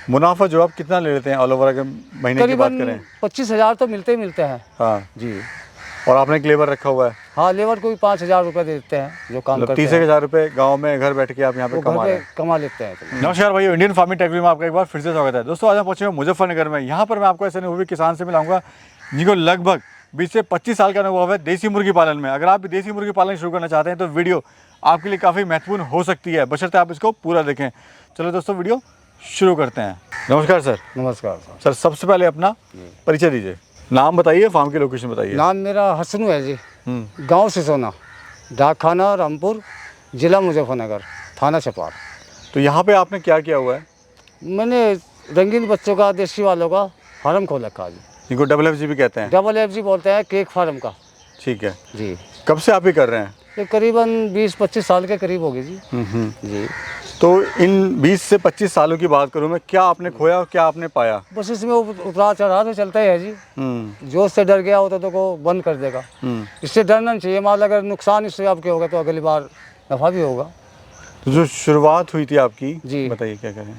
मुनाफा जो आप कितना ले लेते हैं ऑल ओवर अगर महीने की बात करें? 25,000 तो मिलते ही मिलते हैं। हाँ जी। और आपने एक लेबर रखा हुआ है? हाँ, लेबर को भी 5,000 रुपये दे देते हैं जो काम मतलब करते हैं। 30,000 रुपये गाँव में घर बैठ के आप यहाँ पे वो घर कमा रहे पे हैं। कमा लेते हैं। तो नमस्कार भाई, इंडियन फार्मिंग टेक में आपका एक बार फिर से स्वागत है। दोस्तों आज हम पहुंचे हैं मुजफ्फरनगर में। यहाँ पर मैं आपको ऐसे अनुभवी किसान से मिलाऊंगा जिनको लगभग 20 से 25 साल का अनुभव है देसी मुर्गी पालन में। अगर आप भी देसी मुर्गी पालन शुरू करना चाहते हैं तो वीडियो आपके लिए काफ़ी महत्वपूर्ण हो सकती है, बशर्ते आप इसको पूरा देखें। चलो दोस्तों वीडियो शुरू करते हैं। नमस्कार सर। नमस्कार सर सबसे पहले अपना परिचय दीजिए, नाम बताइए, फार्म की लोकेशन बताइए। नाम मेरा हसनू है जी, गांव सिसोना, डाकखाना रामपुर, जिला मुजफ्फरनगर, थाना छपार। तो यहाँ पे आपने क्या किया हुआ है? मैंने रंगीन बच्चों का, देसी वालों का फार्म खोल रखा जी। इनको WFG भी कहते हैं? डबल FG बोलते हैं, केक फार्म का। ठीक है जी। कब से आप ये कर रहे हैं? ये करीबन 20-25 साल के करीब होगी जी। जी। तो इन 20 से 25 सालों की बात करूं मैं, क्या आपने खोया और क्या आपने पाया? बस इसमें उतार चढ़ाव तो चलता ही है जी। जो उससे डर गया होता तो को बंद कर देगा। इससे डरना नहीं चाहिए। मान अगर नुकसान इससे आपके होगा तो अगली बार नफ़ा भी होगा। तो जो शुरुआत हुई थी आपकी जी, बताइए क्या करें?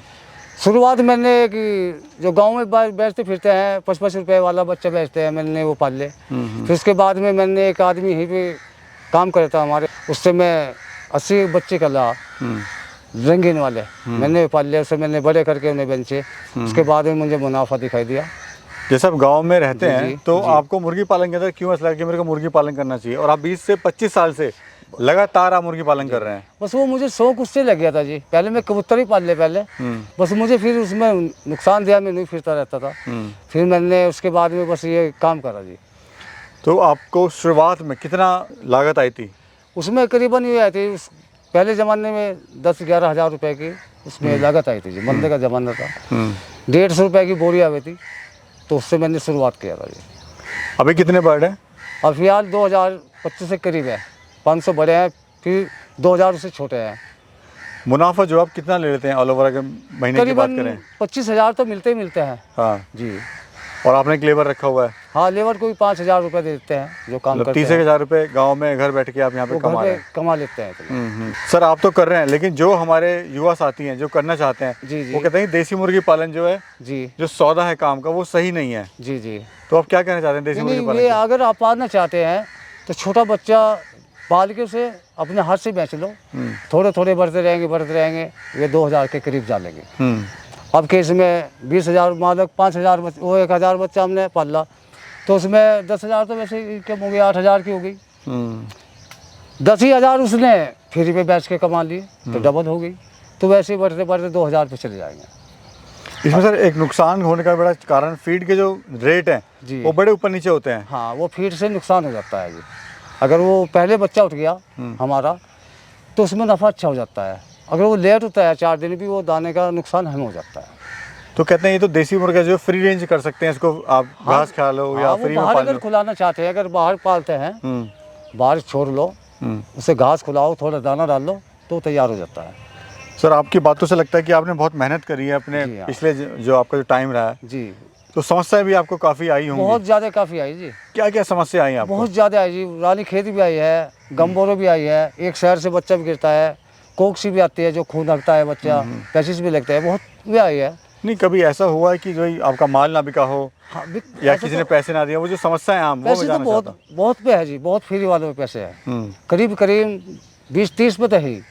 शुरुआत मैंने कि जो गांव में बेचते फिरते हैं 55 रुपये वाला बच्चा बेचते हैं, मैंने वो पाल ले। फिर उसके बाद में मैंने एक आदमी यहीं पे काम करता हमारे, उससे मैं 80 बच्चे कर ला रंगीन वाले, मैंने पाल लिया। उससे मैंने बड़े करके उन्हें बेचे। उसके बाद में मुझे मुनाफा दिखाई दिया। जैसे आप गांव में रहते हैं जी, तो जी। आपको मुर्गी पालन के अंदर क्यों ऐसा लगा कि मेरे को मुर्गी पालन करना चाहिए, और आप 20 से 25 साल से लगातार आप मुर्गी पालन कर रहे हैं? बस वो मुझे शौक उससे लग गया था जी। पहले मैं कबूतर ही पाल ले पहले, बस मुझे फिर उसमें नुकसान दिया, मैं नहीं फिरता रहता था। फिर मैंने उसके बाद में बस ये काम करा जी। तो आपको शुरुआत में कितना लागत आई थी? उसमें करीबन ये आई थी, उस पहले ज़माने में 10-11 हज़ार रुपये की उसमें लागत आई थी जी। मंदे का ज़माना था। 150 रुपये की बोरी आई थी, तो उससे मैंने शुरुआत किया था जी। अभी कितने बर्ड हैं? और फिलहाल 2025 के करीब है। 500 बड़े हैं, फिर 2000 से छोटे हैं। मुनाफा जो आप कितना ले लेते हैं ऑल ओवर अगर महीने की बात करीबन करें? 25,000 तो मिलते ही मिलते हैं। हाँ जी। और आपने एक लेबर रखा हुआ है? हाँ, लेबर को भी 5,000 रुपये दे देते हैं जो काम मतलब करते हैं। 30,000 रुपये गाँव में घर बैठ के आप यहाँ पे वो कमा घर रहे पे हैं? कमा लेते हैं। तो सर आप तो कर रहे हैं, लेकिन जो हमारे युवा साथी हैं जो करना चाहते हैं जी, जी। वो कहते हैं कि देसी मुर्गी पालन जो है, जी, जो सौदा है काम का, वो सही नहीं है। जी, जी। तो आप क्या कहना चाहते हैं देसी नहीं, मुर्गी नहीं, ये पालन अगर आप पालना चाहते हैं तो छोटा बच्चा पाल के उसे अपने हाथ से बेच लो। थोड़े थोड़े बढ़ते रहेंगे, ये 2,000 के करीब जा लेंगे। अब के इसमें 20,000 मालक 5,000 वो 1,000 बच्चा हमने पाला, तो उसमें 10,000 तो वैसे ही कम हो गई, 8,000 की हो गई। 10,000 उसने फ्री पे बेच के कमा लिए, तो डबल हो गई। तो वैसे ही बढ़ते बढ़ते 2,000 पे चले जाएंगे। इसमें सर एक नुकसान होने का बड़ा कारण फीड के जो रेट हैं जी। वो बड़े ऊपर नीचे होते हैं। हाँ, वो फीड से नुकसान हो जाता है जी। अगर वो पहले बच्चा उठ गया हमारा तो उसमें नफ़ा अच्छा हो जाता है। अगर वो लेट होता है 4 दिन भी, वो दाने का नुकसान हमें हो जाता है। तो कहते हैं ये तो देसी मुर्गा जो फ्री रेंज कर सकते हैं, इसको आप घास खा लो या हाँ, फ्री वो में बाहर पाल अगर लो। खुलाना चाहते हैं, अगर बाहर पालते हैं, बाहर छोड़ लो, उसे घास खिलाओ, थोड़ा दाना डाल लो, तो तैयार हो जाता है। सर आपकी बातों से लगता है कि आपने बहुत मेहनत करी है अपने जी हाँ। पिछले जो आपका जो टाइम रहा है, जी, तो समस्याएं भी आपको काफ़ी आई होंगी। बहुत ज़्यादा काफ़ी आई जी। क्या क्या समस्या आई आपको? बहुत ज़्यादा आई जी। रानी खेत भी आई है, गम्बोरो भी आई है, एक शहर से बच्चा भी गिरता है, कोक्सी भी आती है जो खून लगता है बच्चा, पैसिस भी लगता है, बहुत भी आई है। नहीं कभी ऐसा हुआ है कि जो आपका माल ना बिका हो हाँ, या किसी ने पैसे ना दिए, वो जो समस्याएं आम वो मैं पैसे तो जानना चाहता बहुत पे है जी। बहुत फ्री वालों में पैसे हैं। हूं। करीब 20-30 पे तो है ही।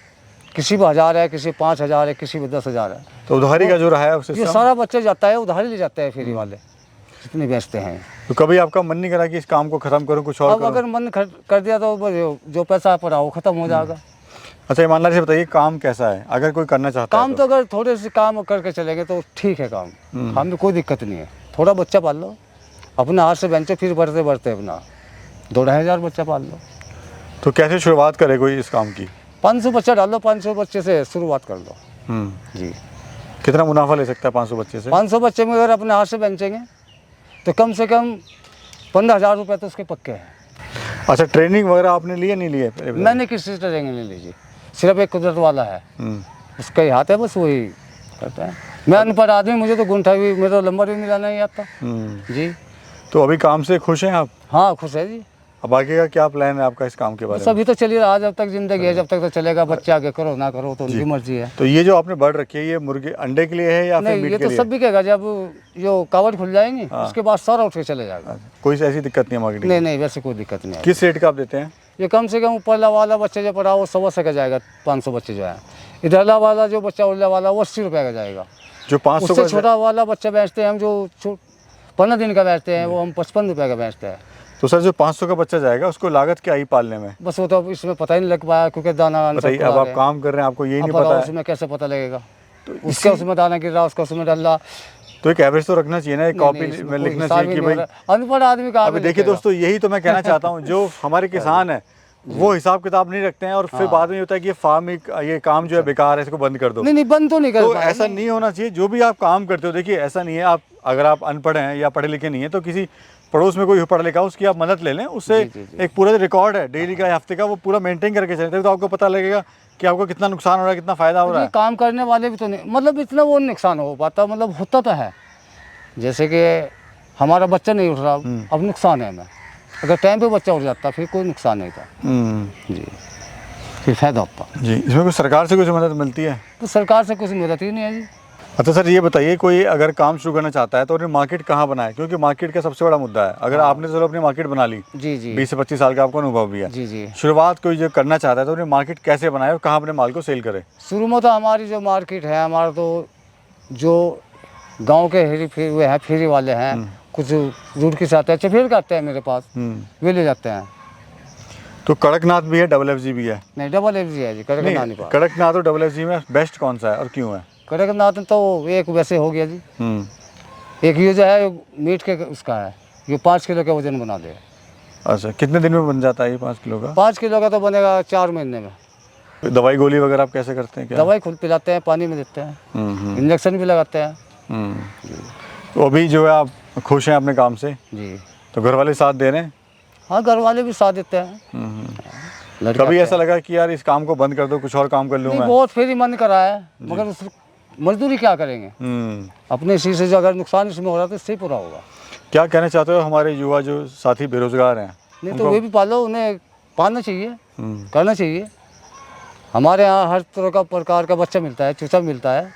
किसी में 1,000 है, किसी 5,000 है, किसी में 10,000 है। तो उधारी का जो रहा है उससे ये सारा बच्चा जाता है, उधारी ले जाते हैं फ्री वाले जितने बेचते हैं। तो कभी आपका मन नहीं करा कि इस काम को खत्म करूं, कुछ और अब करूं? अगर मन कर दिया तो जो पैसा पड़ा वो खत्म हो जाएगा। अच्छा ईमानदारी से बताइए काम कैसा है अगर कोई करना चाहता काम है तो अगर थोड़े से काम करके चलेंगे तो ठीक है काम में कोई दिक्कत नहीं है। थोड़ा बच्चा पाल लो, अपने हाथ से बेंचो, फिर बढ़ते बढ़ते अपना 2-2,500 बच्चा पाल लो। तो कैसे शुरुआत करे कोई इस काम की? 500 बच्चा डाल लो, 500 बच्चे से शुरुआत कर लो जी। कितना मुनाफा ले सकता है 500 बच्चे से? 500 बच्चे में अगर अपने हाथ से बेंचेंगे तो कम से कम 15,000 रुपये तो उसके पक्के हैं। अच्छा ट्रेनिंग वगैरह आपने लिए नहीं लिए? मैंने किसी से ट्रेनिंग नहीं लीजिए, सिर्फ एक कुदरत वाला है, उसका ही हाथ है, बस वही करता है। मैं अनपढ़ आदमी, मुझे तो गुंठा भी, मेरा नंबर भी मिलाना नहीं आता जी। तो अभी काम से खुश हैं आप? हाँ खुश है जी। अब आगे का क्या प्लान है आपका इस काम के बारे में? सभी तो चलिए रहा, जब तक जिंदगी है जब तक तो चलेगा, बच्चे आगे करो ना करो तो उनकी मर्जी है। तो ये जो आपने बर्ड रखी है ये मुर्गे अंडे के लिए है या फिर नहीं, मीट ये के तो लिए? सब बिकेगा, जब जो कवर खुल जाएंगे उसके बाद सारा उठ के चले जाएगा। कोई ऐसी दिक्कत नहीं है मार्केटिंग? नहीं नहीं, वैसे कोई दिक्कत नहीं है। किस रेट का आप देते हैं? ये कम से कम ऊपरला वाला बच्चा जो पड़ा वो 125 का जाएगा, 500 बच्चे जो है। इधरला वाला जो बच्चा उड़ला वाला वो 80 रुपये का जाएगा। जो 500 उससे का छोटा वाला बच्चा बेचते हैं हम, जो 15 दिन का बेचते हैं वो हम 55 रुपये का बेचते हैं। तो सर जो 500 का बच्चा जाएगा उसको लागत क्या आई पालने में? बस वो तो अब इसमें पता ही नहीं लग पाया क्योंकि दाना बताइए, अब आप काम कर रहे हैं आपको यही नहीं पता है उसमें कैसे पता लगेगा? तो उसका उसमें दाना गिर रहा, उसका उसमें डल रहा। तो एक एवरेज तो रखना चाहिए ना, एक कॉपी में लिखना चाहिए कि भाई। अनपढ़ आदमी का अभी देखिए दोस्तों, यही तो मैं कहना चाहता हूँ, जो हमारे किसान है वो हिसाब किताब नहीं रखते हैं और फिर बाद में ये होता है कि ये फार्म ये काम जो है बेकार है, इसको बंद कर दो। नहीं नहीं, बंद तो नहीं कर तो पाए। ऐसा नहीं होना चाहिए। जो भी आप काम करते हो, देखिए ऐसा नहीं है आप अगर आप अनपढ़ हैं या पढ़े लिखे नहीं है तो किसी पड़ोस में कोई पढ़ा लिखा है उसकी आप मदद ले लें, उससे एक पूरा रिकॉर्ड है डेली का या हफ्ते का, वो पूरा मेंटेन करके चलते तो आपको पता लगेगा कि आपको कितना नुकसान हो रहा है, कितना फायदा हो रहा है। काम करने वाले भी तो नहीं, मतलब इतना वो नुकसान हो पाता, मतलब होता तो है। जैसे कि हमारा बच्चा नहीं उठ रहा, अब नुकसान है हमें। अगर टाइम पे बच्चा उठ जाता फिर कोई नुकसान नहीं था जी, फिर फायदा होता जी। इसमें कोई सरकार से कुछ मदद मिलती है? तो सरकार से कुछ मदद ही नहीं है जी। अच्छा सर ये बताइए, कोई अगर काम शुरू करना चाहता है तो उन्हें मार्केट कहाँ बनाए, क्योंकि मार्केट का सबसे बड़ा मुद्दा है। अगर आपने चलो अपनी मार्केट बना ली, जी जी 20 से 25 साल का आपको अनुभव भी है, जी जी। शुरुआत कोई जो करना चाहता है तो उन्हें मार्केट कैसे बनाए और कहाँ अपने माल को सेल करे? शुरू में तो हमारी जो मार्केट है, हमारा तो जो गांव के हेरी फेरी हुए हैं, फेरी वाले हैं, कुछ दूर के साथ है फिर करते हैं मेरे पास, वे ले जाते हैं। तो कड़कनाथ भी है, डबल FG भी है? नहीं, डबल FG है जी, कड़कनाथ नहीं। कड़कनाथ और डबल FG में बेस्ट कौन सा है और क्यों है? कड़कनाथ तो एक वैसे हो गया जी, एक ये जो है मीट के उसका है, ये 5 किलो का वजन बना दे। अच्छा, कितने दिन में बन जाता है ये 5 किलो का? 5 किलो का तो बनेगा 4 महीने में। दवाई गोली वगैरह आप कैसे करते हैं? क्या दवाई खुद पिलाते हैं, पानी में देते हैं, इंजेक्शन भी लगाते हैं। तो अभी जो है आप खुश हैं अपने काम से जी। तो घर वाले साथ दे रहे हैं? हाँ, घर वाले भी साथ देते हैं। कभी ऐसा लगा कि यार इस काम को बंद कर दो, कुछ और काम कर लूँ मैं? बहुत फिर ही मन करा है, मगर उस मजदूरी क्या करेंगे? अपने इसी से जो अगर नुकसान इसमें हो रहा तो इससे पूरा होगा। क्या कहना चाहते हो हमारे युवा जो साथी बेरोजगार हैं? नहीं तो वे भी पालो, उन्हें पालना चाहिए, करना चाहिए। हमारे यहाँ हर तरह का प्रकार का बच्चा मिलता है, चूचा मिलता है।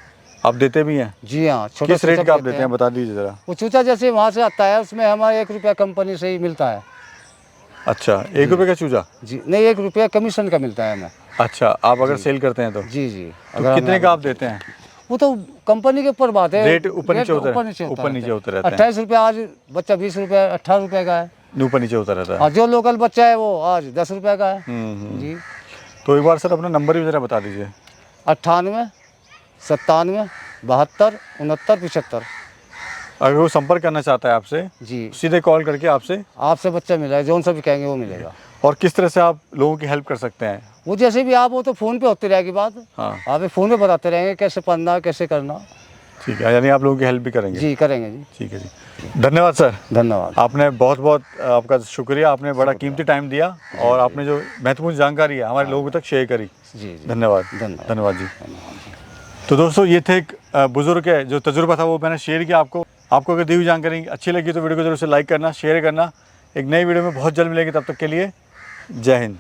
आप देते भी हैं? जी हाँ। छोटा किस रेट का आप देते हैं बता दीजिए जरा। वो चूचा जैसे वहाँ से आता है उसमें हमारे 1 रुपया कंपनी से ही मिलता है। अच्छा, 1 रुपये का चूजा? जी नहीं, 1 रुपया कमीशन का मिलता है हमें। अच्छा, आप अगर सेल करते हैं तो? जी जी। तो कितने का आप देते हैं? वो तो कंपनी के ऊपर बात है, रेट ऊपर नीचे होता ऊपर नीचे होता रहता है। 28 रुपया आज बच्चा, 20 रुपया, 18 रुपये का है, ऊपर नीचे होता रहता है। और जो लोकल बच्चा है वो आज 10 रुपये का है। जी। तो एक बार सर अपना नंबर भी जरा बता दीजिए। 98 97 72 69 75। अगर वो संपर्क करना चाहता है आपसे जी, सीधे कॉल करके आपसे बच्चा मिलेगा, जो सा भी कहेंगे वो मिलेगा। और किस तरह से आप लोगों की हेल्प कर सकते हैं? वो जैसे भी आप, वो तो फ़ोन पे होती रहेगी बात। हाँ, आप फ़ोन पे बताते रहेंगे कैसे पढ़ना, कैसे करना। ठीक है, यानी आप लोगों की हेल्प भी करेंगे? जी करेंगे जी। ठीक है जी, धन्यवाद सर। धन्यवाद। आपने बहुत बहुत आपका शुक्रिया, आपने बड़ा कीमती टाइम दिया और आपने जो महत्वपूर्ण जानकारी है हमारे लोगों तक शेयर करी। जी जी, धन्यवाद। धन्यवाद जी। तो दोस्तों ये थे एक बुजुर्ग है, जो तजुर्बा था वो मैंने शेयर किया आपको। आपको अगर दी हुई जानकारी अच्छी लगी तो वीडियो को जरूर से लाइक करना, शेयर करना। एक नई वीडियो में बहुत जल्द मिलेगी, तब तक के लिए जय हिंद।